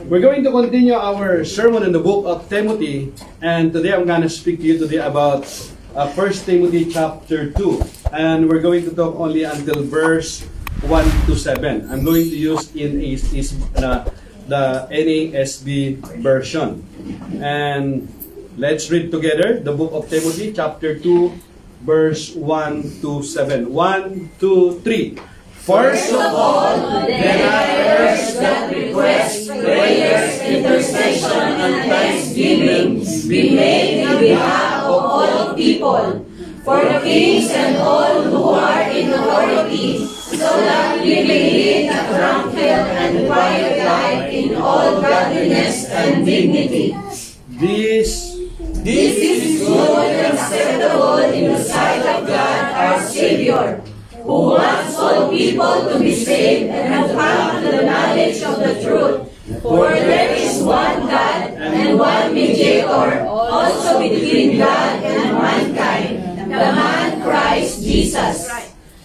We're going to continue our sermon in the book of Timothy, and today I'm going to speak to you today about 1 Timothy chapter 2, and we're going to talk only until verse 1 to 7. I'm going to use the NASB version. And let's read together the book of Timothy chapter 2, verse 1 to 7. 1, 2, 3. First of all, then I urge that requests, prayers, intercession, and thanksgiving be made in behalf of all people, for the kings and all who are in authority, so that we may lead a tranquil and quiet life in all godliness and dignity. This is good and acceptable in the sight of God our Savior, who wants all people to be saved and to come to the knowledge of the truth. For there is one God and one mediator also between God and mankind, the man Christ Jesus,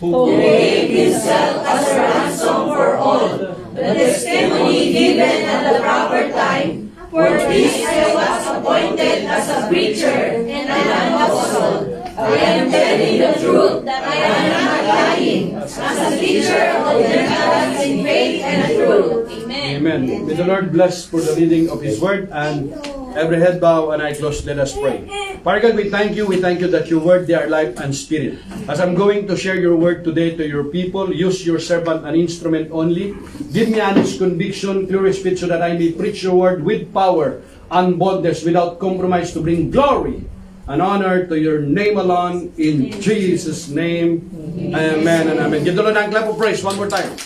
who gave himself as a ransom for all, the testimony given at the proper time. For this I was appointed as a preacher and an apostle. I am telling the truth that I am not lying, as a teacher of the Gentiles in faith and truth. Amen. May the Lord bless for the reading of His Word, and every head bow and eye closed, let us pray. Father God, we thank you that your Word, they are life and spirit. As I'm going to share your Word today to your people, use your servant an instrument only. Give me honest conviction, clear speech, so that I may preach your Word with power and boldness without compromise, to bring glory and honor to your name alone, in Jesus' name. Amen and amen. Give the Lord a clap of praise one more time.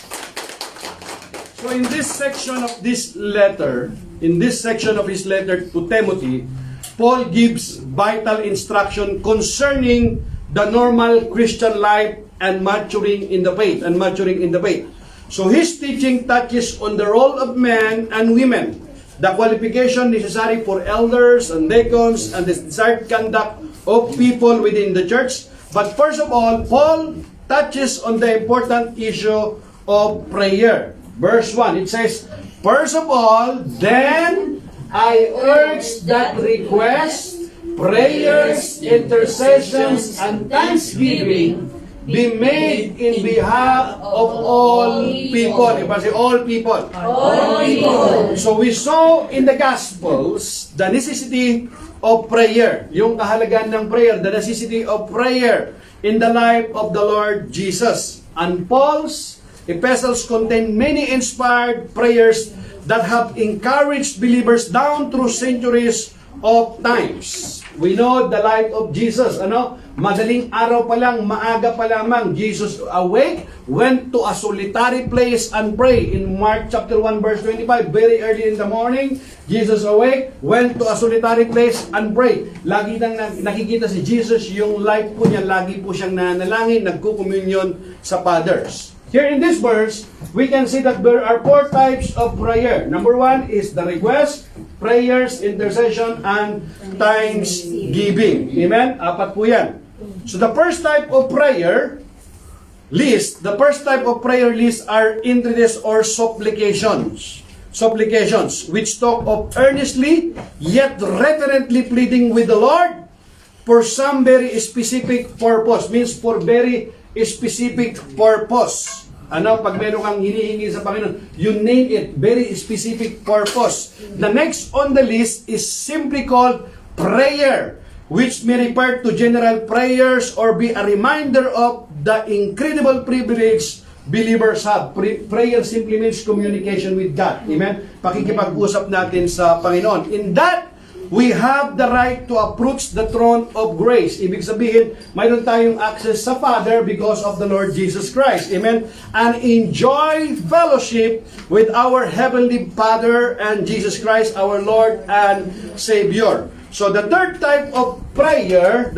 So in this section of his letter to Timothy, Paul gives vital instruction concerning the normal Christian life and maturing in the faith. So his teaching touches on the role of men and women, the qualification necessary for elders and deacons, and the desired conduct of people within the church. But first of all, Paul touches on the important issue of prayer. Verse 1, it says, first of all, then I urge that requests, prayers, intercessions, and thanksgiving be made in behalf of all people. Iba say all people. All people. So we saw in the Gospels the necessity of prayer. Yung kahalagan ng prayer, the necessity of prayer in the life of the Lord Jesus. And Paul's epistles contain many inspired prayers that have encouraged believers down through centuries of times. We know the life of Jesus, madaling araw pa lang, maaga pa lamang, Jesus awake, went to a solitary place and pray. In Mark chapter 1 verse 25, very early in the morning, Jesus awake, went to a solitary place and pray. Lagi nang nakikita si Jesus, yung life po niya, lagi po siyang nanalangin, nagko-communion sa Fathers. Here in this verse, we can see that there are 4 types of prayer. Number 1 is the request, prayers, intercession, and thanksgiving. Amen? 4 po yan. So the first type of prayer list are entreaties or supplications, which talk of earnestly yet reverently pleading with the Lord for some very specific purpose. Means for very specific purpose. Pag meron kang hinihingi sa Panginoon, you name it, very specific purpose. The next on the list is simply called prayer, which may refer to general prayers or be a reminder of the incredible privilege believers have. Prayer simply means communication with God. Amen? Pakikipag-usap natin sa Panginoon. In that, we have the right to approach the throne of grace. Ibig sabihin, mayroon tayong access sa Father because of the Lord Jesus Christ. Amen? And enjoy fellowship with our Heavenly Father and Jesus Christ, our Lord and Savior. So the third type of prayer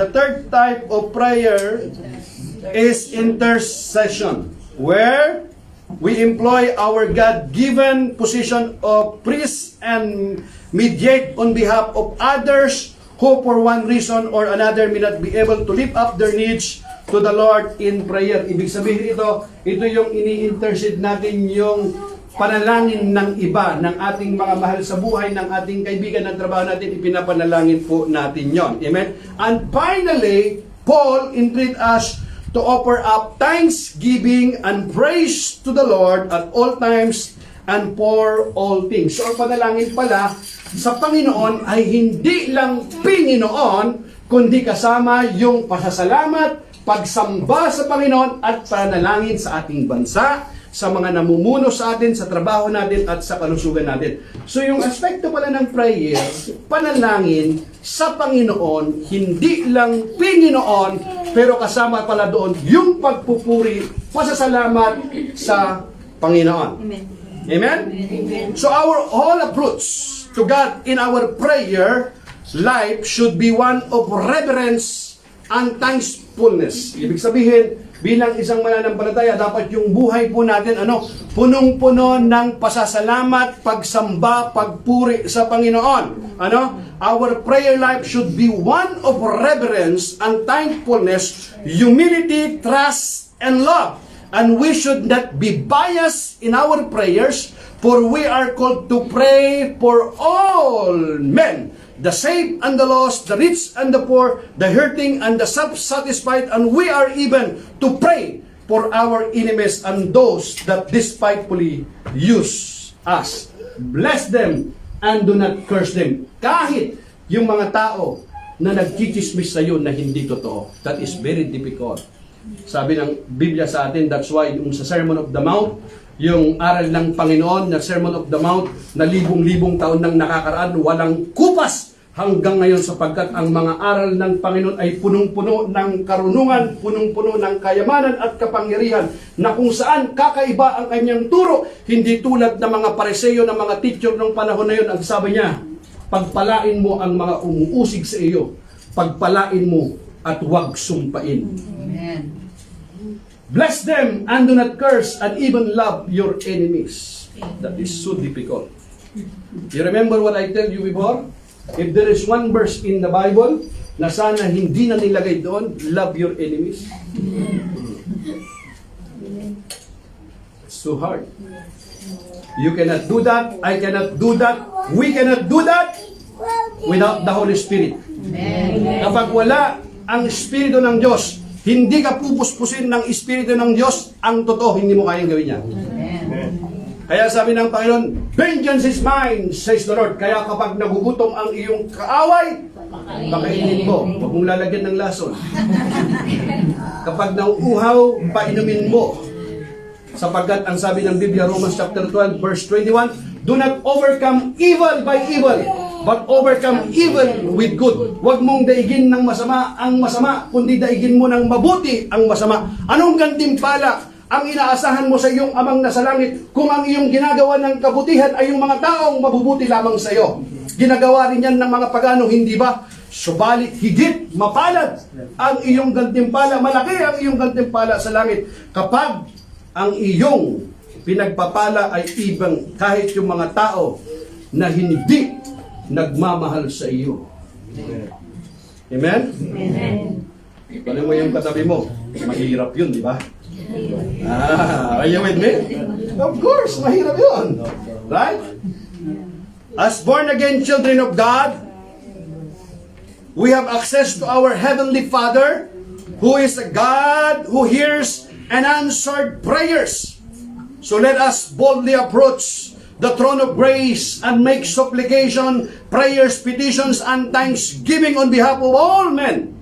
is intercession, where we employ our God-given position of priest and mediate on behalf of others who for one reason or another may not be able to lift up their needs to the Lord in prayer. Ibig sabihin ito yung ini-intercede natin yung panalangin ng iba, ng ating mga mahal sa buhay, ng ating kaibigan ng trabaho natin, ipinapanalangin po natin yon. Amen? And finally, Paul entreat us to offer up thanksgiving and praise to the Lord at all times and for all things. So, ang panalangin pala sa Panginoon ay hindi lang Panginoon, kundi kasama yung pasasalamat, pagsamba sa Panginoon at panalangin sa ating bansa, sa mga namumuno sa atin, sa trabaho natin at sa kalusugan natin. So yung aspekto pala ng prayer, panalangin sa Panginoon, hindi lang Panginoon, pero kasama pala doon yung pagpupuri, pasasalamat sa Panginoon. Amen. Amen? So our whole approach to God in our prayer life should be one of reverence and thankfulness. Ibig sabihin, bilang isang mananampalataya, dapat yung buhay po natin, punong-puno ng pasasalamat, pagsamba, pagpuri sa Panginoon. Our prayer life should be one of reverence and thankfulness, humility, trust, and love. And we should not be biased in our prayers, for we are called to pray for all men, the saved and the lost, the rich and the poor, the hurting and the self-satisfied, and we are even to pray for our enemies and those that despitefully use us. Bless them and do not curse them. Kahit yung mga tao na nagchichismis sa iyo na hindi totoo. That is very difficult. Sabi ng Biblia sa atin, that's why yung sa Sermon of the Mount, yung aral ng Panginoon na Sermon of the Mount na libong-libong taon nang nakakaraan, walang kupas hanggang ngayon sapagkat ang mga aral ng Panginoon ay punong-puno ng karunungan, punong-puno ng kayamanan at kapangyarihan na kung saan kakaiba ang kanyang turo, hindi tulad ng mga pareseyo, ng mga teacher ng panahon na yun. Ang sabi niya, pagpalain mo ang mga umuusig sa iyo, pagpalain mo at huwag sumpain. Amen. Bless them and do not curse, and even love your enemies. That is so difficult. You remember what I tell you before? If there is one verse in the Bible na sana hindi na nilagay doon, love your enemies. It's too hard. You cannot do that. I cannot do that. We cannot do that without the Holy Spirit. Amen. Kapag wala ang Espiritu ng Diyos, hindi ka pupuspusin ng Espiritu ng Diyos, ang totoo, hindi mo kayang gawin yan. Amen. Kaya sabi ng Panginoon, vengeance is mine, says the Lord. Kaya kapag nagugutom ang iyong kaaway, pakainin mo. Huwag mong lalagyan ng lason. Kapag nauuhaw, painumin mo. Sapagkat ang sabi ng Biblia, Romans chapter 12, verse 21, do not overcome evil by evil, but overcome evil with good. Huwag mong daigin ng masama ang masama, kundi daigin mo ng mabuti ang masama. Anong gantimpala ang inaasahan mo sa iyong amang nasa langit kung ang iyong ginagawa ng kabutihan ay yung mga taong mabubuti lamang sa iyo? Ginagawa rin yan ng mga pagano, hindi ba? Subalit higit mapalad ang iyong gantimpala, malaki ang iyong gantimpala sa langit kapag ang iyong pinagpapala ay ibang kahit yung mga tao na hindi nagmamahal sa iyo. Amen? Amen. Paano mo yung katabi mo? Mahirap yun, di ba? Are you with me? Of course, mahirap yun. Right? As born-again children of God, we have access to our Heavenly Father, who is a God who hears and answered prayers. So let us boldly approach the throne of grace and make supplication, prayers, petitions, and thanksgiving on behalf of all men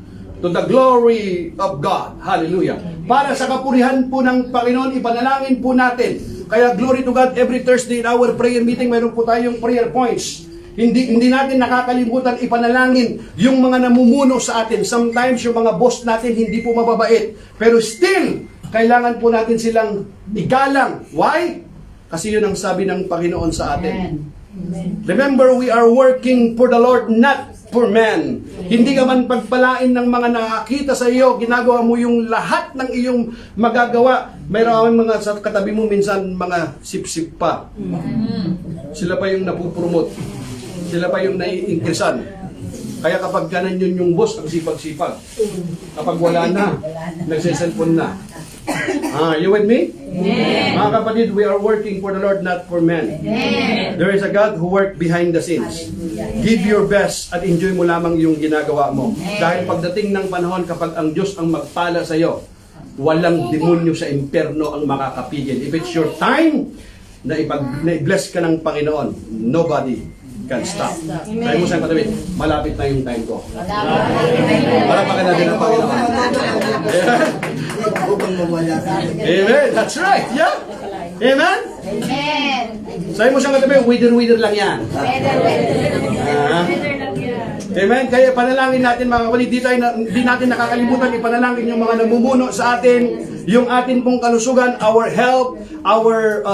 to the glory of God. Hallelujah. Para sa kapurihan po ng Panginoon, ipanalangin po natin. Kaya glory to God, every Thursday in our prayer meeting, mayroon po tayong prayer points. Hindi natin nakakalimutan ipanalangin yung mga namumuno sa atin. Sometimes yung mga boss natin hindi po mababait. Pero still, kailangan po natin silang igalang. Why? Kasi yun ang sabi ng Panginoon sa atin. Amen. Remember, we are working for the Lord, not for man. Hindi ka man pagpalain ng mga nakakita sa iyo, ginagawa mo yung lahat ng iyong magagawa. Mayroon mga sa katabi mo minsan mga sip-sip pa. Sila pa yung napupromote. Sila pa yung naiingkrisan. Kaya kapag ganan yun yung boss, ang sipag-sipag. Kapag wala na, nagsiselfon na. You with me? Mga kapatid, we are working for the Lord, not for men. There is a God who work behind the scenes. Give your best at enjoy mo lamang yung ginagawa mo. Dahil pagdating ng panahon, kapag ang Diyos ang magpala sa iyo, walang demonyo sa impyerno ang makakapigil. If it's your time na i-bless ka ng Panginoon, nobody can stop. Tayo mo sa katabi, malapit na yung time ko. Malapakan natin ang Panginoon. Amen. That's right. Yeah. Amen. Amen. Sabi mo siyang katabi, wither lang yan. Amen. Kaya panalangin natin mga kapatid, di natin nakakalimutan ipanalangin yung mga namumuno sa atin, yung atin pong kalusugan, our health, our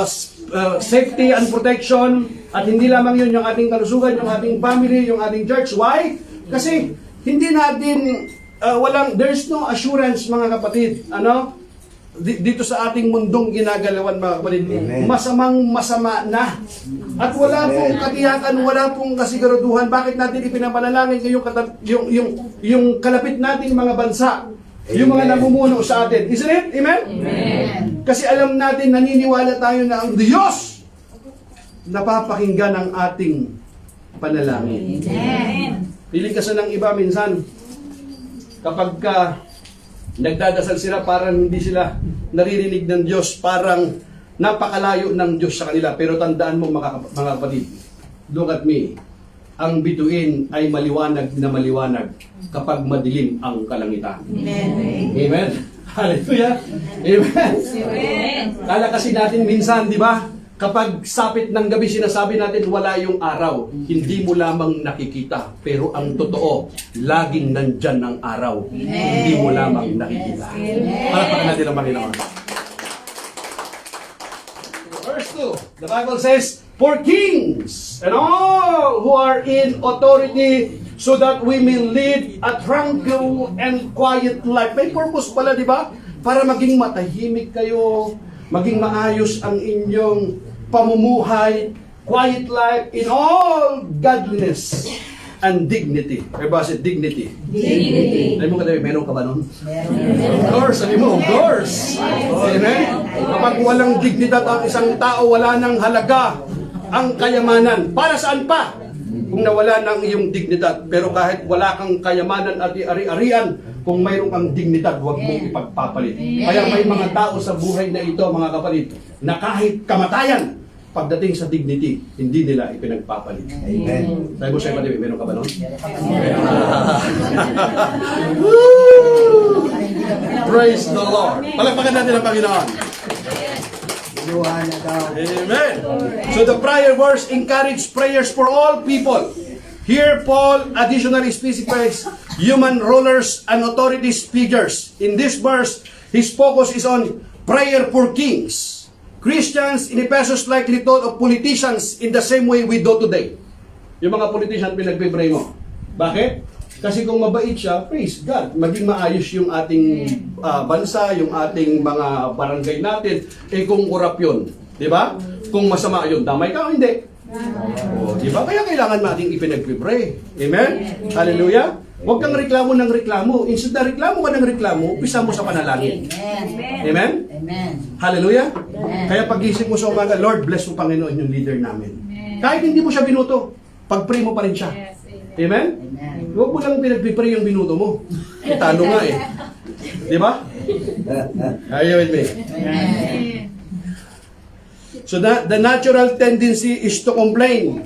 safety and protection, at hindi lamang yun yung ating kalusugan, yung ating family, yung ating church. Why? Kasi hindi natin there's no assurance mga kapatid, dito sa ating mundong ginagalawan mga kapatid. Masama na. At wala pong katiyakan, wala pong kasiguraduhan. Bakit natin ipinapanalangin yung kalapit nating mga bansa, yung mga namumuno sa atin? Isn't it? Amen? Amen. Kasi alam natin, naniniwala tayo na ang Diyos napapakinggan ang ating panalangin. Amen. Piling kasi ng iba minsan, kapag nagdadasal sila, parang hindi sila naririnig ng Diyos, parang napakalayo ng Diyos sa kanila. Pero tandaan mo mga kapatid, look at me, ang bituin ay maliwanag na maliwanag kapag madilim ang kalangitan. Amen. Amen? Hallelujah! Amen! Amen. Kala kasi natin minsan, di ba? Kapag sapit ng gabi, sinasabi natin wala yung araw. Hindi mo lamang nakikita. Pero ang totoo, laging nandyan ang araw. Hindi mo lamang nakikita. Palakpakan natin ang Panginoon. Verse 2, the Bible says, for kings and all who are in authority, so that we may lead a tranquil and quiet life. May purpose pala, di ba? Para maging matahimik kayo, maging maayos ang inyong pamumuhay, quiet life in all godliness and dignity. May base dignity. Dignity. Sabi mo katabi, meron ka ba nun? Of course, sabi mo, of course. Amen? Kapag walang dignidad ang isang tao, wala nang halaga ang kayamanan. Para saan pa? Kung nawala ng iyong dignidad. Pero kahit wala kang kayamanan at ari-arian, kung mayroon kang dignidad, huwag mong ipagpapalit. Kaya may mga tao sa buhay na ito, mga kapatid, na kahit kamatayan, pagdating sa dignity, hindi nila ipinagpapalit. Amen. Sabi mo siya, Pati, meron ka ba nun? Praise the Lord. Palakpakan natin ang Panginoon. Amen. So the prayer verse encourage prayers for all people. Here Paul additionally specifies human rulers and authorities figures. In this verse, his focus is on prayer for kings. Christians in Ephesus likely thought of politicians in the same way we do today. Yung mga politician pinagpipray mo. Bakit? Kasi kung mabait siya, praise God, maging maayos yung ating bansa, yung ating mga barangay natin. Eh kung korap yun, di ba? Kung masama yun, damay ka o hindi? O, di ba? Kaya kailangan nating ipinagpipray. Amen? Hallelujah? Huwag kang reklamo ng reklamo. Instead na reklamo ka ng reklamo, umpisa mo sa panalangin. Amen? Amen. Hallelujah? Kaya pag-isip mo sa umaga, Lord, bless mo Panginoon yung leader namin. Kahit hindi mo siya binuto, pag-pray mo pa rin siya. Amen? Huwag mo lang pinag-pray yung binuto mo. Talo nga eh. Di ba? Are you with me? So the natural tendency is to complain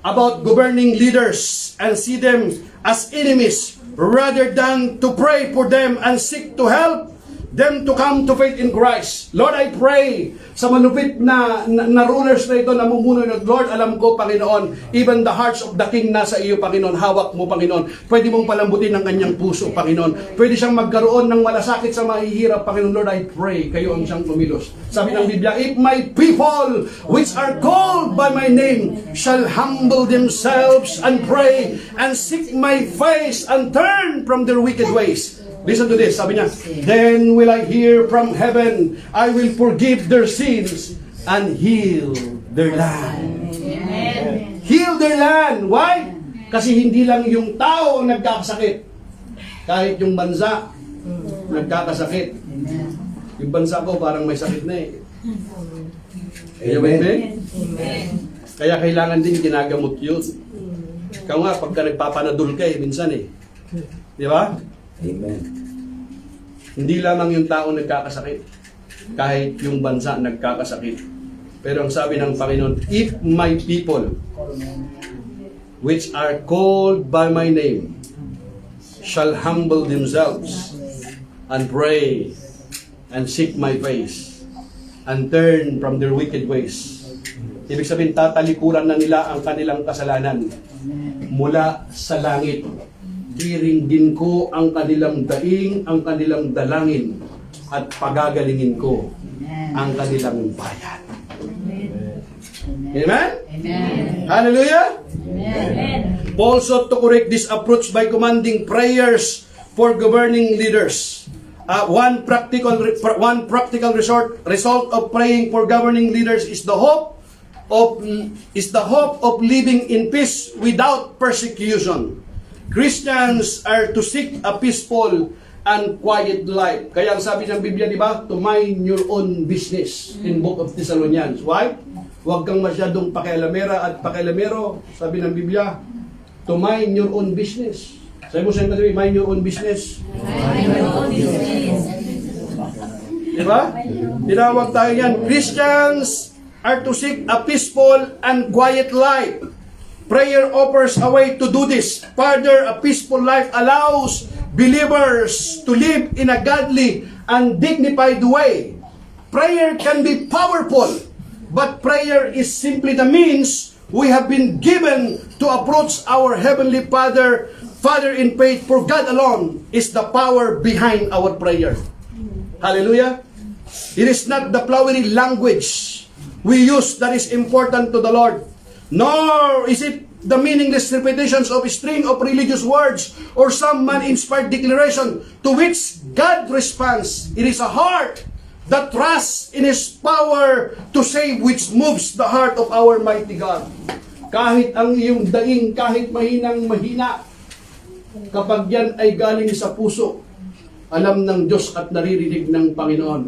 about governing leaders and see them as enemies rather than to pray for them and seek to help them to come to faith in Christ. Lord, I pray sa malupit na rulers na ito, namumuno na, Lord, alam ko, Panginoon, even the hearts of the king nasa iyo, Panginoon, hawak mo, Panginoon. Pwede mong palambutin ang kanyang puso, Panginoon. Pwede siyang magkaroon ng malasakit sa mahihirap, Panginoon. Lord, I pray, kayo ang siyang tumilos. Sabi ng Biblia, if my people, which are called by my name, shall humble themselves and pray and seek my face and turn from their wicked ways. Listen to this, sabi niya, then will I hear from heaven, I will forgive their sins and heal their land. Amen. Heal their land. Why? Kasi hindi lang yung tao ang nagkakasakit. Kahit yung bansa, nagkakasakit. Yung bansa ko parang may sakit na eh. Amen. Kaya kailangan din ginagamot yun. Ikaw nga, pagka nagpapanadol ka minsan eh. Di ba? Amen. Hindi lamang yung tao nagkakasakit. Kahit yung bansa nagkakasakit. Pero ang sabi ng Panginoon, if my people, which are called by my name, shall humble themselves and pray and seek my face and turn from their wicked ways. Ibig sabihin, tatalikuran na nila ang kanilang kasalanan mula sa langit. Iringgin ko ang kanilang daing, ang kanilang dalangin, at pagagalingin ko ang kanilang bayan. Amen? Hallelujah? Paul sought to correct this approach by commanding prayers for governing leaders. One practical result of praying for governing leaders is the hope of living in peace without persecution. Christians are to seek a peaceful and quiet life. Kaya ang sabi ng Biblia, di ba? To mind your own business in Book of Thessalonians. Why? Huwag kang masyadong pakialamera at pakialamero. Sabi ng Biblia, to mind your own business. Sabi mo sa inyo, mind your own business. Di ba? Tinawag tayo yan. Christians are to seek a peaceful and quiet life. Prayer offers a way to do this. Further, a peaceful life allows believers to live in a godly and dignified way. Prayer can be powerful, but prayer is simply the means we have been given to approach our Heavenly Father in faith, for God alone is the power behind our prayer. Hallelujah! It is not the flowery language we use that is important to the Lord, nor is it the meaningless repetitions of a string of religious words or some man-inspired declaration to which God responds. It is a heart that trusts in His power to save, which moves the heart of our mighty God. Kahit ang iyong daing, kahit mahina, kapag yan ay galing sa puso, alam ng Diyos at naririnig ng Panginoon.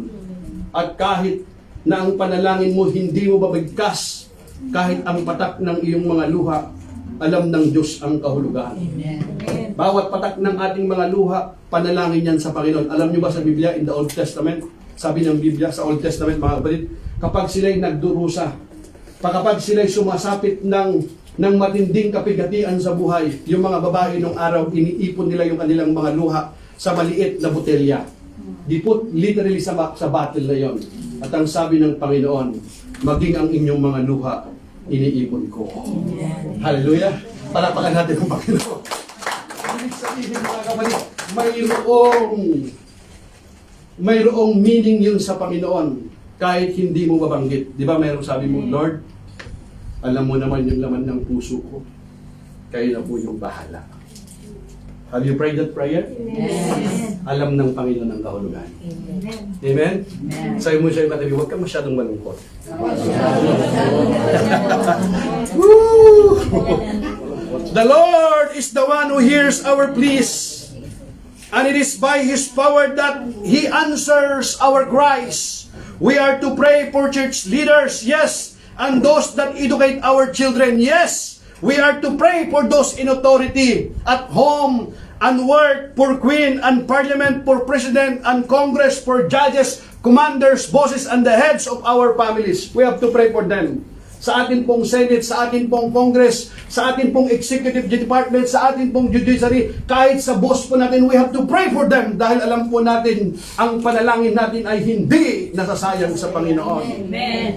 At kahit na ang panalangin mo hindi mo babigkas, kahit ang patak ng iyong mga luha, alam ng Diyos ang kahulugan. Bawat patak ng ating mga luha, panalangin yan sa Panginoon. Alam niyo ba sa Biblia, in the Old Testament, sabi ng Biblia sa Old Testament, mga kapatid, kapag sila'y nagdurusa, kapag sila'y sumasapit ng matinding kapigatian sa buhay, yung mga babae nung araw, iniipon nila yung kanilang mga luha sa maliit na botelya. Di po literally sa battle na yon. At ang sabi ng Panginoon, maging ang inyong mga luha, iniipon ko. Hallelujah! Palapakan natin ang Panginoon. Ibig sabihin, mga kapatid, mayroong meaning yun sa Panginoon kahit hindi mo mabanggit. Di ba mayroong sabi mo, Lord, alam mo naman yung laman ng puso ko. Kayo na po yung bahala. Have you prayed that prayer? Yes. Alam ng Panginoon ang kahulugan. Amen. Amen? Amen. Sabi mo siya yung katabi, huwag kang masyadong malungkot. Woo! The Lord is the one who hears our pleas. And it is by His power that He answers our cries. We are to pray for church leaders, yes, and those that educate our children, yes. We are to pray for those in authority at home and work, for Queen and Parliament, for President and Congress, for judges, commanders, bosses, and the heads of our families. We have to pray for them. Sa atin pong Senate, sa atin pong Congress, sa atin pong Executive Department, sa atin pong Judiciary, kahit sa boss po natin, we have to pray for them dahil alam po natin, ang panalangin natin ay hindi nasasayang sa Panginoon. Amen.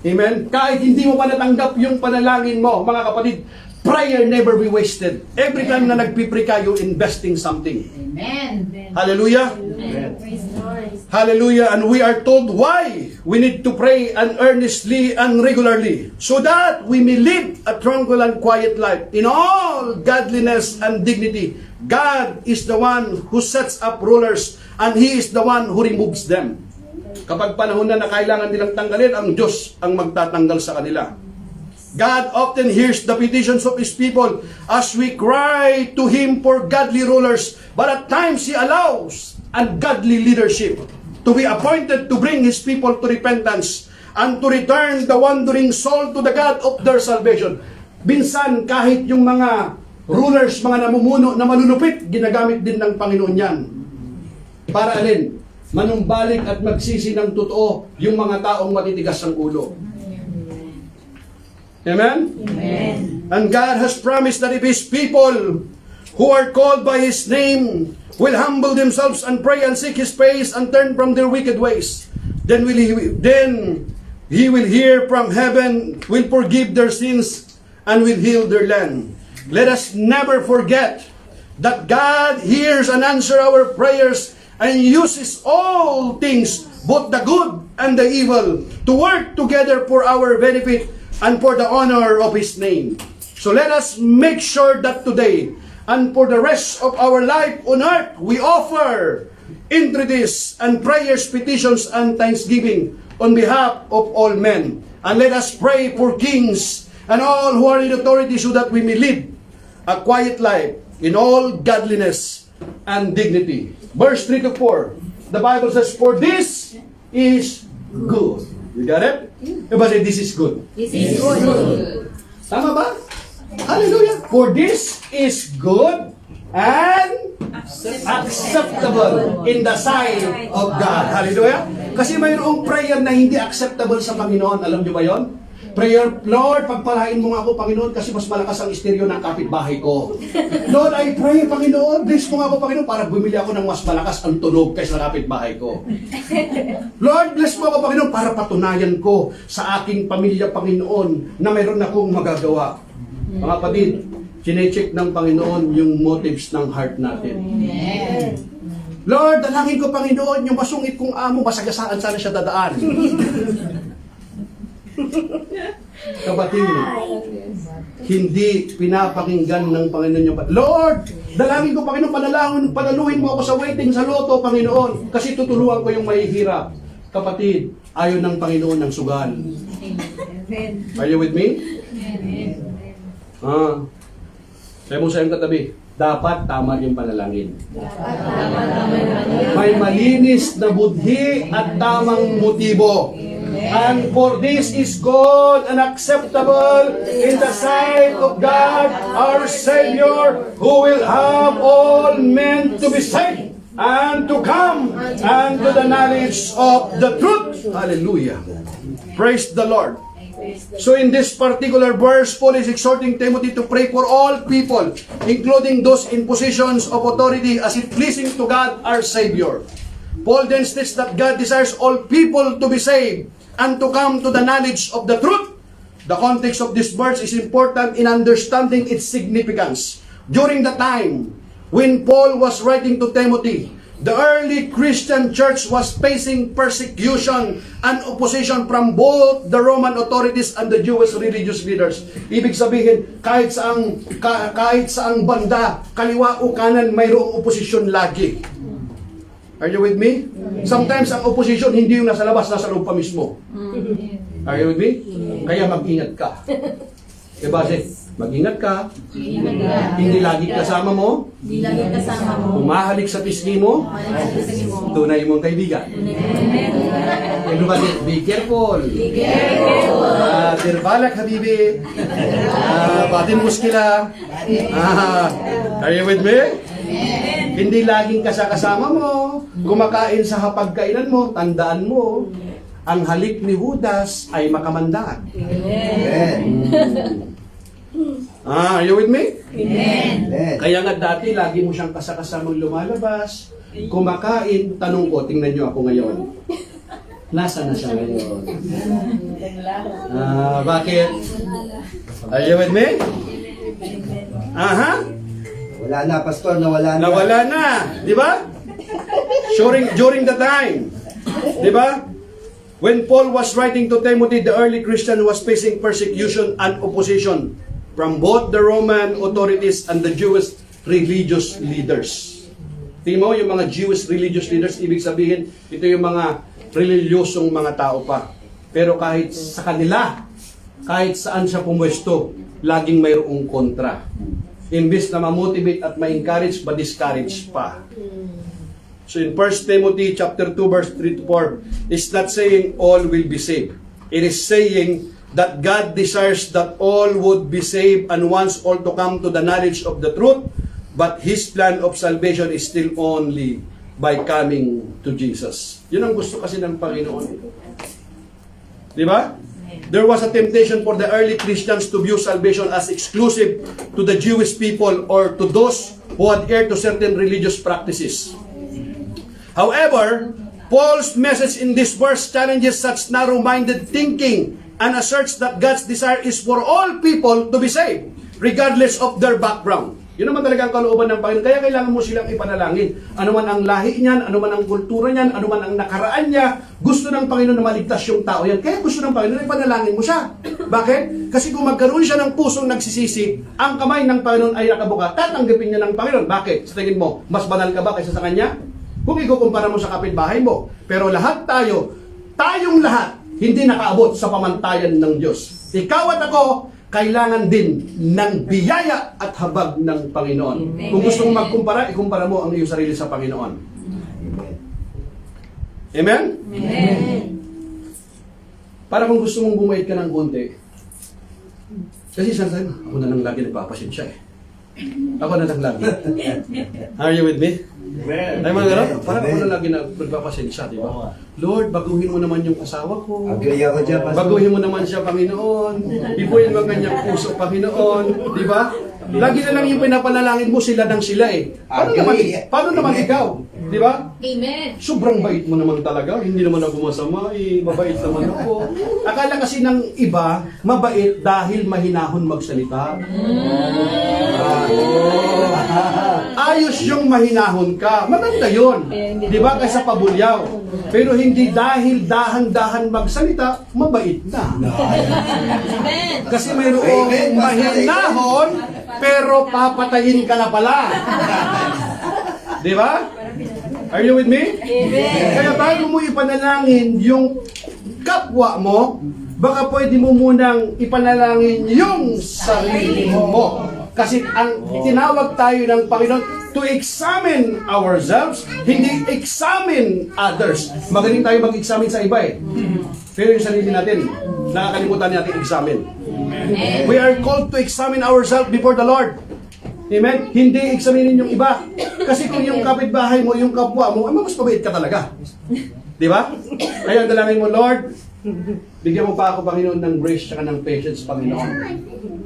Amen? Kahit hindi mo pa natanggap yung panalangin mo, mga kapatid, prayer never be wasted. Every time na nagpipray ka, you're investing something. Amen. Hallelujah? Amen. Praise the Lord. Hallelujah. And we are told why we need to pray and earnestly and regularly, so that we may live a tranquil and quiet life in all godliness and dignity. God is the one who sets up rulers, and He is the one who removes them. Kapag panahon na kailangan nilang tanggalin, ang Diyos ang magtatanggal sa kanila. God often hears the petitions of His people as we cry to Him for godly rulers, but at times He allows ungodly leadership. to be appointed to bring His people to repentance and to return the wandering soul to the God of their salvation. Binsan, kahit yung mga rulers, mga namumuno na malulupit, ginagamit din ng Panginoon yan. Para alin? Manumbalik at magsisi ng totoo yung mga taong matitigas ng ulo. Amen? Amen. And God has promised that if His people who are called by His name will humble themselves and pray and seek His face and turn from their wicked ways, then He will hear from heaven, will forgive their sins, and will heal their land. Let us never forget that God hears and answers our prayers and uses all things, both the good and the evil, to work together for our benefit and for the honor of His name. So let us make sure that today and for the rest of our life on earth, we offer entreaties and prayers, petitions, and thanksgiving on behalf of all men. And let us pray for kings and all who are in authority so that we may lead a quiet life in all godliness and dignity. Verse 3 to 4, the Bible says, for this is good. You got it? Everybody say, this is good. This is good. Tama ba? Hallelujah. For this is good and acceptable in the sight of God. Hallelujah. Kasi mayroong prayer na hindi acceptable sa Panginoon. Alam niyo ba yon? Prayer, Lord, pagpalain mo nga ako, Panginoon, kasi mas malakas ang estereo ng kapitbahay ko. Lord, I pray, Panginoon, bless mo nga ako, Panginoon, para bumili ako ng mas malakas ang tunog kaysa kapitbahay ko. Lord, bless mo ako, Panginoon, para patunayan ko sa aking pamilya, Panginoon, na mayroon akong magagawa. Mga kapatid, chinecheck ng Panginoon yung motives ng heart natin. Amen. Lord, dalangin ko, Panginoon, yung masungit kong amo, masagasaan sana siya dadaan. Kapatid, hindi pinapakinggan ng Panginoon yung Lord, dalangin ko, Panginoon, panaluhin mo ako sa waiting sa loto, Panginoon, kasi tutulungan ko yung mahihirap. Kapatid, ayaw ng Panginoon ng sugal. Are you with me? Sabi mo sa iyong katabi, dapat tama yung panalangin. May malinis na budhi at tamang motibo. And for this is good and acceptable in the sight of God, our Savior, who will have all men to be saved and to come and to the knowledge of the truth. Hallelujah. Praise the Lord. So in this particular verse, Paul is exhorting Timothy to pray for all people, including those in positions of authority, as it pleasing to God our Savior. Paul then states that God desires all people to be saved and to come to the knowledge of the truth. The context of this verse is important in understanding its significance. During the time when Paul was writing to Timothy, the early Christian church was facing persecution and opposition from both the Roman authorities and the Jewish religious leaders. Ibig sabihin, kahit saang banda, kaliwa o kanan, mayroong oposisyon lagi. Are you with me? Sometimes ang opposition hindi yung nasa labas, nasa loob pa mismo. Are you with me? Kaya mag-ingat ka. Diba, mag-ingat ka. Hindi lagi kasama mo. Hindi lagi kasama mo. Umahalik sa pisngi mo. Tunay mong kaibigan. Be careful. Be careful. Dirbalak, habibi. Batin muskila. Are you with me? Hindi laging kasama mo. Kumakain sa hapagkainan mo, tandaan mo, ang halik ni Judas ay makamandaan. Amen. Are you with me? Amen. Kaya nga dati, lagi mo siyang kasakasamang lumalabas, kumakain, tanong ko, tingnan niyo ako ngayon. Nasaan na siya ngayon? Bakit? Are you with me? Aha? Wala na, Pastor, nawala na. Nawala na, di ba? During the time, di ba? When Paul was writing to Timothy, the early Christian was facing persecution and opposition from both the Roman authorities and the Jewish religious leaders. Tingnan mo, yung mga Jewish religious leaders, ibig sabihin, ito yung mga reliyosong mga tao pa. Pero kahit sa kanila, kahit saan siya pumwesto, laging mayroong kontra. Imbis na ma-motivate at ma-encourage, ma-discourage pa. So in 1 Timothy chapter 2 verse 3 to 4, it's not saying all will be saved. It is saying that God desires that all would be saved and wants all to come to the knowledge of the truth, but His plan of salvation is still only by coming to Jesus. Yun ang gusto kasi ng Panginoon. Di ba? There was a temptation for the early Christians to view salvation as exclusive to the Jewish people or to those who adhere to certain religious practices. However, Paul's message in this verse challenges such narrow-minded thinking and asserts that God's desire is for all people to be saved, regardless of their background. Yun naman talaga ang kalooban ng Panginoon. Kaya kailangan mo silang ipanalangin. Ano man ang lahi niyan, ano man ang kultura niyan, ano man ang nakaraan niya, gusto ng Panginoon na maligtas yung tao yan. Kaya gusto ng Panginoon na ipanalangin mo siya. Bakit? Kasi kung magkaroon siya ng pusong nagsisisi, ang kamay ng Panginoon ay nakabuka, tatanggapin niya ng Panginoon. Bakit? Sa tingin mo, mas banal ka ba kaysa sa Kanya? Kung ikukumpara mo sa kapitbahay mo. Pero lahat tayong lahat, hindi nakaabot sa pamantayan ng Diyos. Ikaw at ako, kailangan din ng biyaya at habag ng Panginoon. Amen. Kung gusto mong magkumpara, ikumpara mo ang iyong sarili sa Panginoon. Amen? Amen. Para kung gusto mong bumait ka ng konti, kasi sabi, ako na lang lagi nagpapasensya eh. Ako na lang lagi. Are you with me? Ay mga gano'n, parang ako na lagi nagpapasensya, di ba? Lord, baguhin mo naman yung asawa ko. Agree ako dyan, Pastor. Baguhin mo naman siya, Panginoon. Ibuhin mo ang kanyang puso, Panginoon. Di ba? Lagi na lang yung pinapanalangin mo, sila ng sila eh. Paano naman ikaw? Di ba? Amen. Sobrang bait mo naman talaga. Hindi naman ako masama eh. Mabait naman ako. Akala kasi ng iba, mabait dahil mahinahon magsalita. Ayos yung mahinahon ka. Maganda yun. Di ba? Kaysa pabulyaw. Pero hindi dahil dahan-dahan magsalita, mabait na. Amen. Kasi mayroong mahinahon, pero papatayin ka na pala. Di ba? Are you with me? Amen. Kaya bago mo ipanalangin yung kapwa mo, baka pwede mo munang ipanalangin yung sarili mo. Kasi ang tinawag tayo ng Panginoon to examine ourselves, hindi examine others. Magaling tayo mag-examine sa iba eh. Pero yung sarili natin, nakakalimutan natin examine. We are called to examine ourselves before the Lord. Amen? Hindi examinin yung iba. Kasi kung yung kapitbahay mo, yung kapwa mo, mas mabait ka talaga. Di ba? Kaya ang dalangin mo, Lord, bigyan mo pa ako, Panginoon, ng grace at ng patience, Panginoon.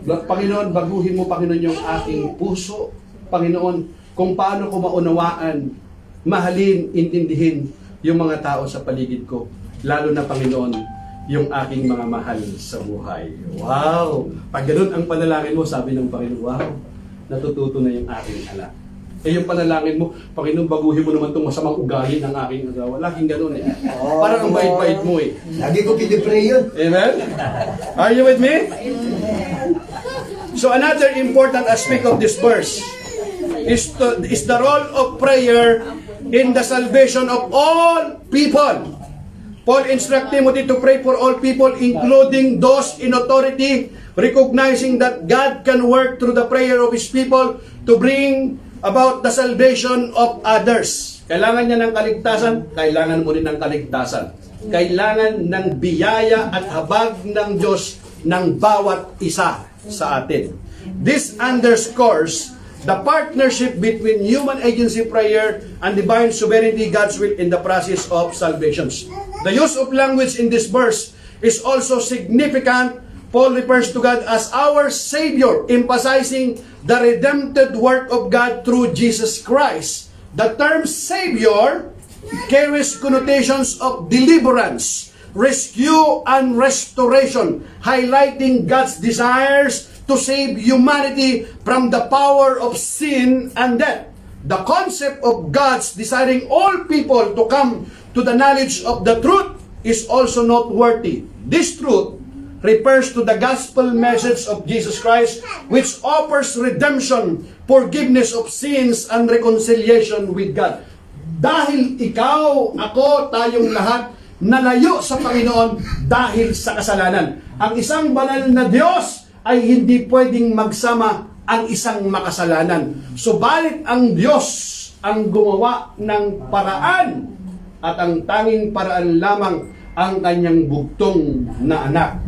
Panginoon, baguhin mo, Panginoon, yung aking puso. Panginoon, kung paano ko maunawaan, mahalin, intindihin yung mga tao sa paligid ko. Lalo na, Panginoon, yung aking mga mahal sa buhay. Wow! Pag ganun ang panalangin mo, sabi ng Panginoon, wow, natututo na yung aking anak. Eh yung panalangin mo, Panginoon, baguhin mo naman itong masamang ugali ng aking asawa. Laging ganun eh. Parang ang bait-bait mo eh. Lagi ko pinipray yun. Amen? Are you with me? So another important aspect of this verse is the role of prayer in the salvation of all people. Paul instructs Timothy to pray for all people, including those in authority, recognizing that God can work through the prayer of His people to bring about the salvation of others. Kailangan niya ng kaligtasan, kailangan mo rin ng kaligtasan. Kailangan ng biyaya at habag ng Diyos ng bawat isa sa atin. This underscores the partnership between human agency prayer and divine sovereignty, God's will in the process of salvation. The use of language in this verse is also significant. Paul refers to God as our Savior, emphasizing the redemptive work of God through Jesus Christ. The term Savior carries connotations of deliverance, rescue, and restoration, highlighting God's desires to save humanity from the power of sin and death. The concept of God's desiring all people to come to the knowledge of the truth is also noteworthy. This truth refers to the gospel message of Jesus Christ, which offers redemption, forgiveness of sins, and reconciliation with God. Dahil ikaw, ako, tayong lahat, nalayo sa Panginoon dahil sa kasalanan. Ang isang banal na Diyos ay hindi pwedeng magsama ang isang makasalanan. Subalit ang Diyos ang gumawa ng paraan at ang tanging paraan lamang ang kanyang bugtong na anak.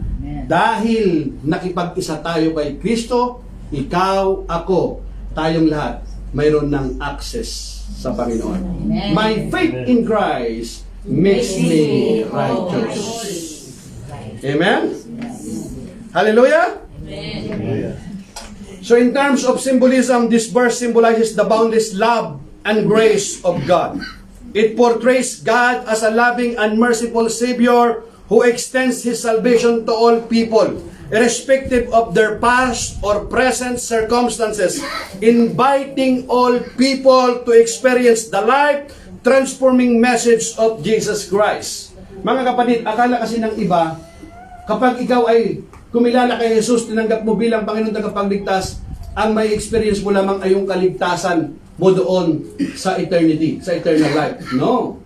Dahil nakipag-isa tayo kay Kristo, ikaw, ako, tayong lahat, mayroon ng access sa Panginoon. My faith in Christ makes me righteous. Amen? Hallelujah? So in terms of symbolism, this verse symbolizes the boundless love and grace of God. It portrays God as a loving and merciful Savior who extends His salvation to all people, irrespective of their past or present circumstances, inviting all people to experience the life-transforming message of Jesus Christ. Mga kapatid, akala kasi ng iba, kapag ikaw ay kumilala kay Jesus, tinanggap mo bilang Panginoon tagapagligtas, ang may experience mo lamang ay yung kaligtasan mo doon sa eternity, sa eternal life. No.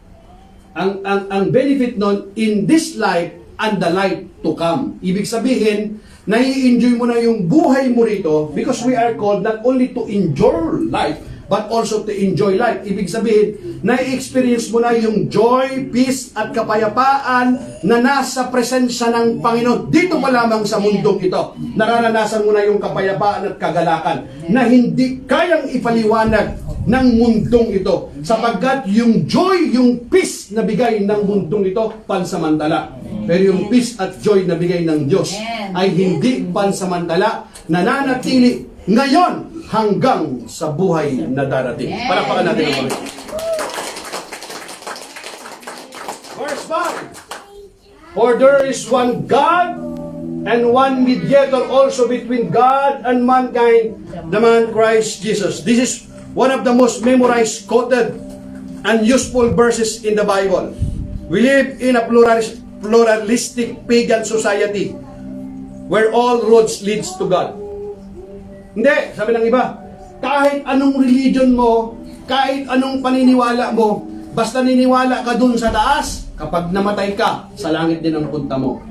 Ang benefit nun, in this life and the life to come. Ibig sabihin, nai-enjoy mo na yung buhay mo rito because we are called not only to enjoy life, but also to enjoy life. Ibig sabihin, nai-experience mo na yung joy, peace, at kapayapaan na nasa presensya ng Panginoon. Dito pa lamang sa mundong ito, nararanasan mo na yung kapayapaan at kagalakan na hindi kayang ipaliwanag ng mundong ito. Sapagkat yung joy, yung peace na bigay ng mundong ito, pansamantala. Pero yung peace at joy na bigay ng Diyos ay hindi pansamantala, nananatili ngayon hanggang sa buhay na darating. Palakpakan natin ang Panginoon. Verse 5. For there is one God and one mediator also between God and mankind, the man Christ Jesus. This is one of the most memorized, quoted, and useful verses in the Bible. We live in a pluralistic pagan society where all roads leads to God. Hindi, sabi ng iba, kahit anong religion mo, kahit anong paniniwala mo, basta niniwala ka dun sa taas, kapag namatay ka, sa langit din ang punta mo.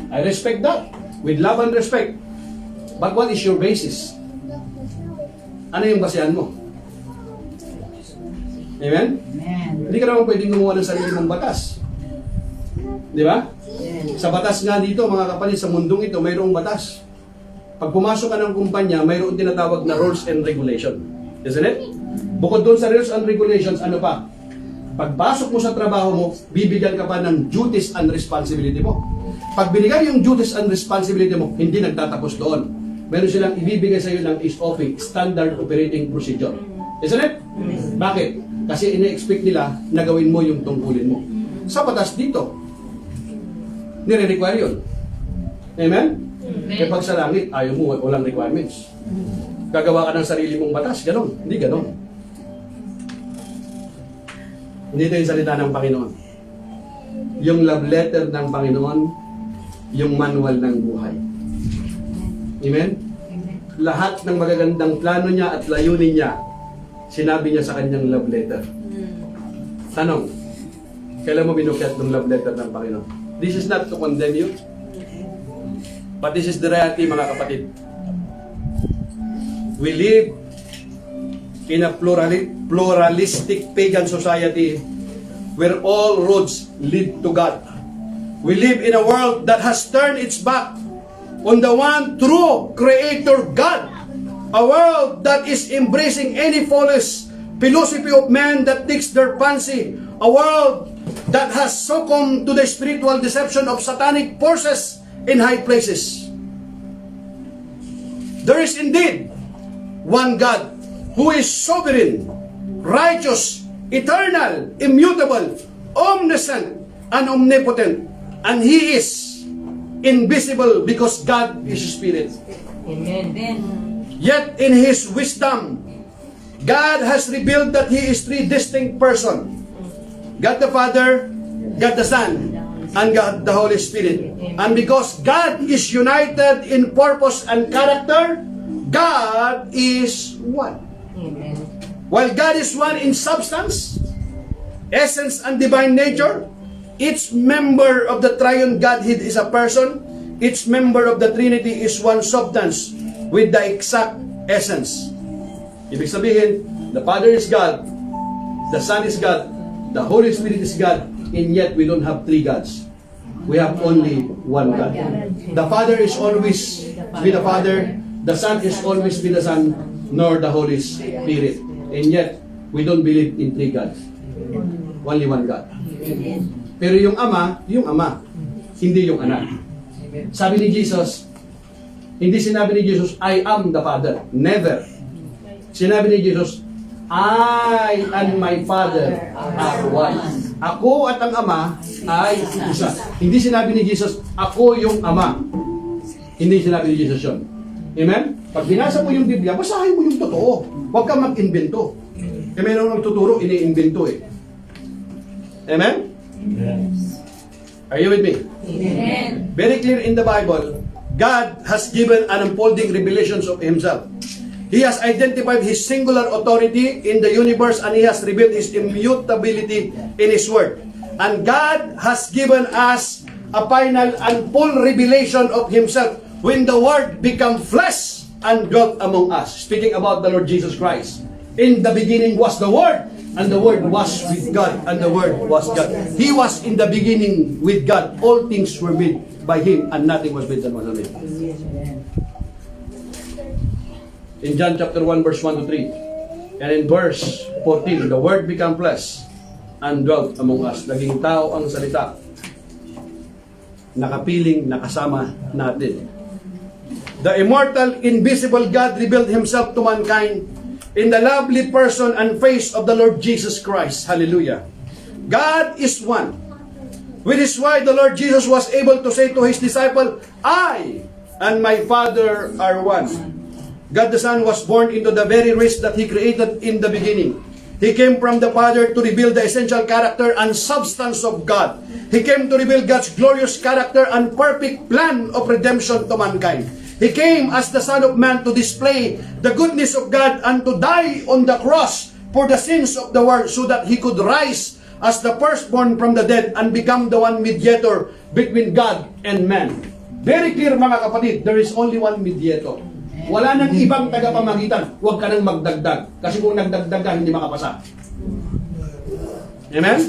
I respect that, with love and respect. But what is your basis? Ano yung basehan mo? Amen? Hindi ka naman pwedeng gumawa ng sarili mong batas. Di ba? Sa batas nga dito, mga kapatid, sa mundong ito, mayroong batas. Pag pumasok ka ng kumpanya, mayroon tinatawag na rules and regulation. Isn't it? Bukod doon sa rules and regulations, ano pa? Pagpasok mo sa trabaho mo, bibigyan ka pa ng duties and responsibility mo. Pag binigay yung duties and responsibility mo, hindi nagtatapos doon. Meron silang ibibigay sa iyo ng SOP, Standard Operating Procedure. Isn't it? Bakit? Kasi ina-expect nila na gawin mo yung tungkulin mo. Sa batas dito, nire-require yun. Amen? Kaya pag sa langit, ayaw mo, walang requirements. Gagawa ka ng sarili mong batas, ganon. Hindi ganon. Hindi ito yung salita ng Panginoon. Yung love letter ng Panginoon, yung manual ng buhay. Amen? Lahat ng magagandang plano niya at layunin niya, sinabi niya sa kanyang love letter. Tanong, kailan mo binukyat ng love letter ng Panginoon? This is not to condemn you, but this is the reality, mga kapatid. We live in a pluralistic pagan society where all roads lead to God. We live in a world that has turned its back on the one true Creator God. A world that is embracing any foolish philosophy of man that takes their fancy. A world that has succumbed to the spiritual deception of satanic forces in high places. There is indeed one God who is sovereign, righteous, eternal, immutable, omniscient, and omnipotent. And He is invisible because God is Spirit. Amen. Yet in His wisdom, God has revealed that He is three distinct persons. God the Father, God the Son, and God the Holy Spirit. And because God is united in purpose and character, God is one. Amen. While God is one in substance, essence, and divine nature, each member of the triune Godhead is a person. Each member of the Trinity is one substance with the exact essence. Ibig sabihin, the Father is God, the Son is God, the Holy Spirit is God, and yet we don't have three gods. We have only one God. The Father is always with the Father, the Son is always with the Son, nor the Holy Spirit. And yet, we don't believe in three gods. Only one God. Pero yung Ama, hindi yung Anak. Sabi ni Jesus, hindi sinabi ni Jesus, I am the Father. Never. Sinabi ni Jesus, I and my Father are one. Ako at ang Ama ay isa. Hindi sinabi ni Jesus, ako yung Ama. Hindi sinabi ni Jesus yun. Amen? Pag binasa mo yung Biblia, basahin mo yung totoo. Huwag kang mag-invento. E mayroon nagtuturo, ini-invento eh. Amen? Are you with me? Amen. Very clear in the Bible, God has given an unfolding revelations of Himself. He has identified His singular authority in the universe and He has revealed His immutability in His Word. And God has given us a final and full revelation of Himself when the Word became flesh and dwelt among us. Speaking about the Lord Jesus Christ. In the beginning was the Word, and the Word was with God, and the Word was God. He was in the beginning with God. All things were made by Him, and nothing was made that was made. In John chapter 1, verse 1 to 3, and in verse 14, the Word became flesh and dwelt among us. Naging tao ang salita. Nakapiling, nakasama natin. The immortal, invisible God revealed Himself to mankind in the lovely person and face of the Lord Jesus Christ. Hallelujah. God is one. Which is why the Lord Jesus was able to say to His disciple, I and my Father are one. God the Son was born into the very race that He created in the beginning. He came from the Father to reveal the essential character and substance of God. He came to reveal God's glorious character and perfect plan of redemption to mankind. He came as the Son of Man to display the goodness of God and to die on the cross for the sins of the world so that He could rise as the firstborn from the dead and become the one mediator between God and man. Very clear mga kapatid, there is only one mediator. Wala nang ibang tagapamagitan. Huwag ka nang magdagdag. Kasi kung nagdagdag ka, hindi makapasa. Amen?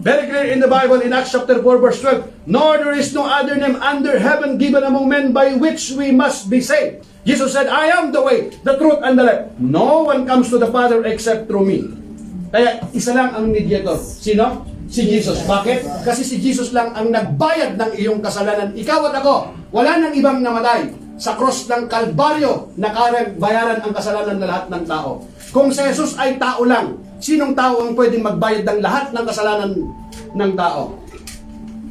Very clear in the Bible in Acts chapter 4 verse 12. Nor there is no other name under heaven given among men by which we must be saved. Jesus said, I am the way, the truth, and the life. No one comes to the Father except through me. Kaya isa lang ang mediator. Sino? Si Jesus. Bakit? Kasi si Jesus lang ang nagbayad ng iyong kasalanan. Ikaw at ako, wala nang ibang namatay sa cross ng Kalbaryo na bayaran ang kasalanan ng lahat ng tao. Kung si Jesus ay tao lang, sinong tao ang pwedeng magbayad ng lahat ng kasalanan ng tao?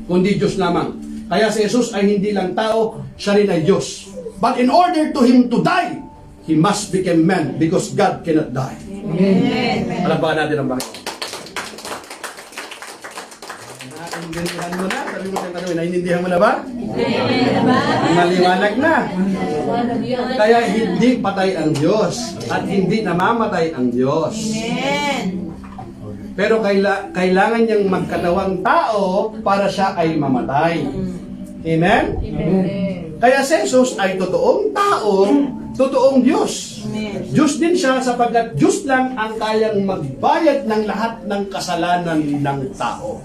Kundi Diyos lamang. Kaya si Jesus ay hindi lang tao, siya rin ay Diyos. But in order to Him to die, He must become man because God cannot die. Amen. Alam ba natin ang bakit? Naiintindihan mo na? Sabi mo siyang tanong, naiintindihan mo na ba? Maliwanag na. Kaya hindi patay ang Diyos at hindi namamatay ang Diyos. Amen. Pero kailangan niyang magkatawang tao para siya ay mamatay. Amen? Kaya si Jesus ay totoong tao, totoong Diyos. Diyos din siya sapagkat Diyos lang ang kayang magbayad ng lahat ng kasalanan ng tao.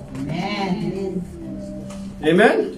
Amen?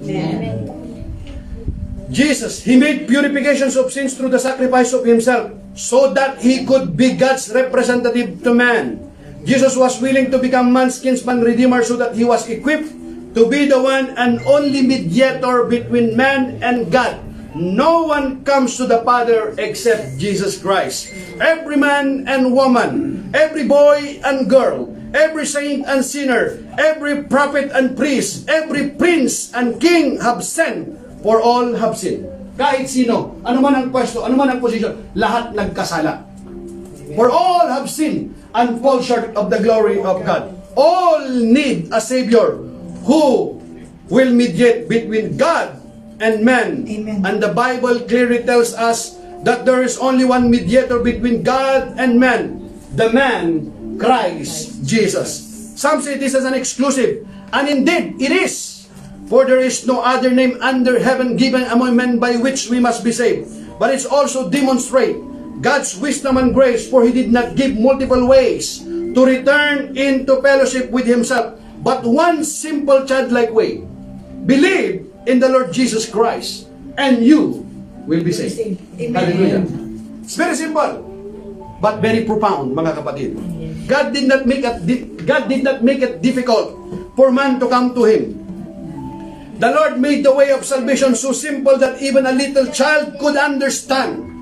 Jesus, He made purifications of sins through the sacrifice of Himself so that He could be God's representative to man. Jesus was willing to become man's kinsman redeemer so that He was equipped to be the one and only mediator between man and God. No one comes to the Father except Jesus Christ. Every man and woman, every boy and girl, every saint and sinner, every prophet and priest, every prince and king have sinned, for all have sinned. Kahit sino, ano man ang pwesto, ano man ang posisyon, lahat nagkasala. For all have sinned and fall short of the glory of God. All need a Savior who will mediate between God and man. Amen. And the Bible clearly tells us that there is only one mediator between God and man, the man Christ Jesus. Some say this as an exclusive, and indeed it is. For there is no other name under heaven given among men by which we must be saved. But it's also demonstrate God's wisdom and grace, for He did not give multiple ways to return into fellowship with Himself, but one simple childlike way. Believe in the Lord Jesus Christ, and you will be saved. Hallelujah. It's very simple, but very profound, mga kapatid. God did not make it difficult for man to come to Him. The Lord made the way of salvation so simple that even a little child could understand.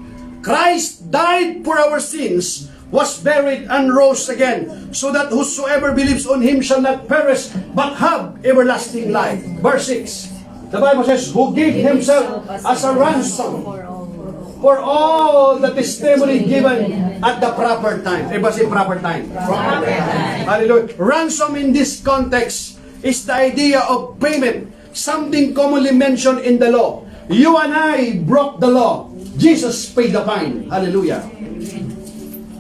Christ died for our sins, was buried, and rose again, so that whosoever believes on Him shall not perish, but have everlasting life. Verse 6, the Bible says, who gave Himself as a ransom for all the testimony given at the proper time. Everybody say proper time. Proper time. Hallelujah. Ransom in this context is the idea of payment, something commonly mentioned in the law. You and I broke the law. Jesus paid the fine. Hallelujah.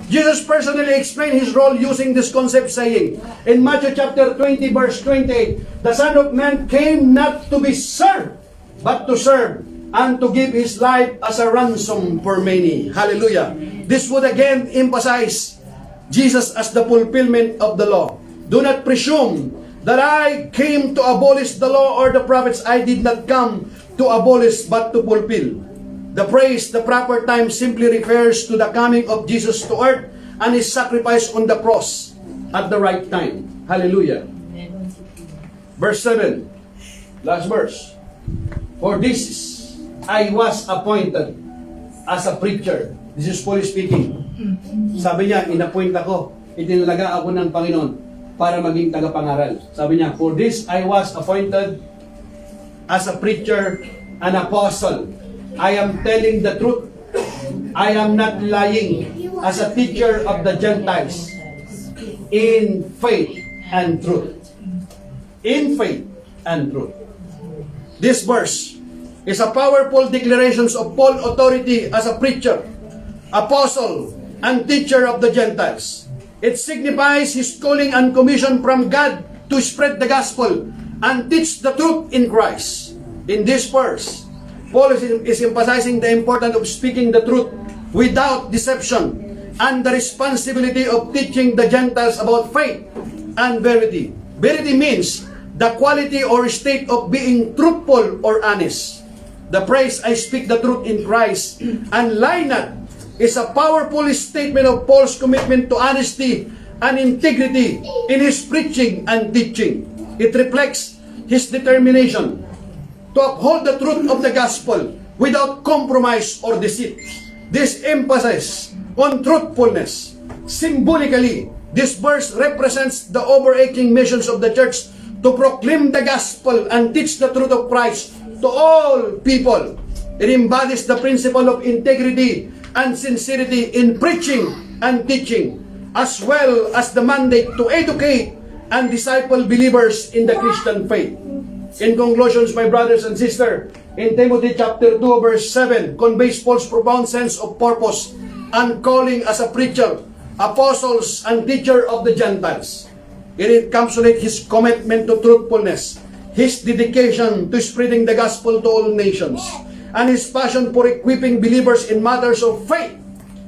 Jesus personally explained His role using this concept, saying in Matthew chapter 20 verse 28, the Son of Man came not to be served, but to serve, and to give His life as a ransom for many. Hallelujah. This would again emphasize Jesus as the fulfillment of the law. Do not presume that I came to abolish the law or the prophets. I did not come to abolish but to fulfill. The phrase, the proper time, simply refers to the coming of Jesus to earth and His sacrifice on the cross at the right time. Hallelujah. Verse 7, last verse. For this I was appointed as a preacher. This is Paul speaking. Sabi niya, inappoint ako, itinalaga ako ng Panginoon para maging tagapangaral. Sabi niya, for this I was appointed as a preacher, an apostle. I am telling the truth. I am not lying, as a teacher of the Gentiles in faith and truth. In faith and truth. This verse is a powerful declaration of Paul's authority as a preacher, apostle, and teacher of the Gentiles. It signifies his calling and commission from God to spread the gospel and teach the truth in Christ. In this verse, Paul is emphasizing the importance of speaking the truth without deception and the responsibility of teaching the Gentiles about faith and verity. Verity means the quality or state of being truthful or honest. The phrase, I speak the truth in Christ and lie not, is a powerful statement of Paul's commitment to honesty and integrity in his preaching and teaching. It reflects his determination to uphold the truth of the gospel without compromise or deceit. This emphasis on truthfulness. Symbolically, this verse represents the overarching missions of the church to proclaim the gospel and teach the truth of Christ to all people. It embodies the principle of integrity and sincerity in preaching and teaching, as well as the mandate to educate and disciple believers in the Christian faith. In conclusions, my brothers and sisters, in Timothy chapter 2 verse 7 conveys Paul's profound sense of purpose and calling as a preacher, apostles, and teacher of the Gentiles. It encapsulates his commitment to truthfulness, his dedication to spreading the gospel to all nations, and his passion for equipping believers in matters of faith.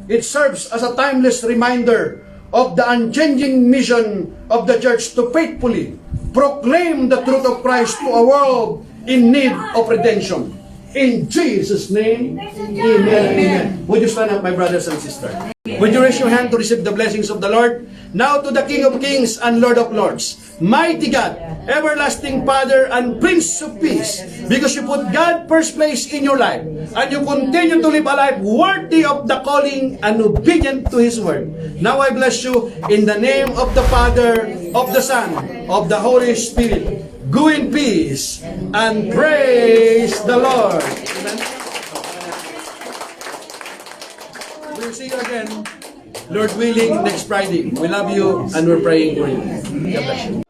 It serves as a timeless reminder of the unchanging mission of the church to faithfully proclaim the truth of Christ to a world in need of redemption. In Jesus' name, amen. Amen. Would you stand up, my brothers and sisters? Would you raise your hand to receive the blessings of the Lord? Now to the King of Kings and Lord of Lords, mighty God, everlasting Father and Prince of Peace, because you put God first place in your life, and you continue to live a life worthy of the calling and obedient to His word. Now I bless you in the name of the Father, of the Son, of the Holy Spirit. Go in peace and praise the Lord. Amen. We'll see you again, Lord willing, next Friday. We love you and we're praying for you. God bless you.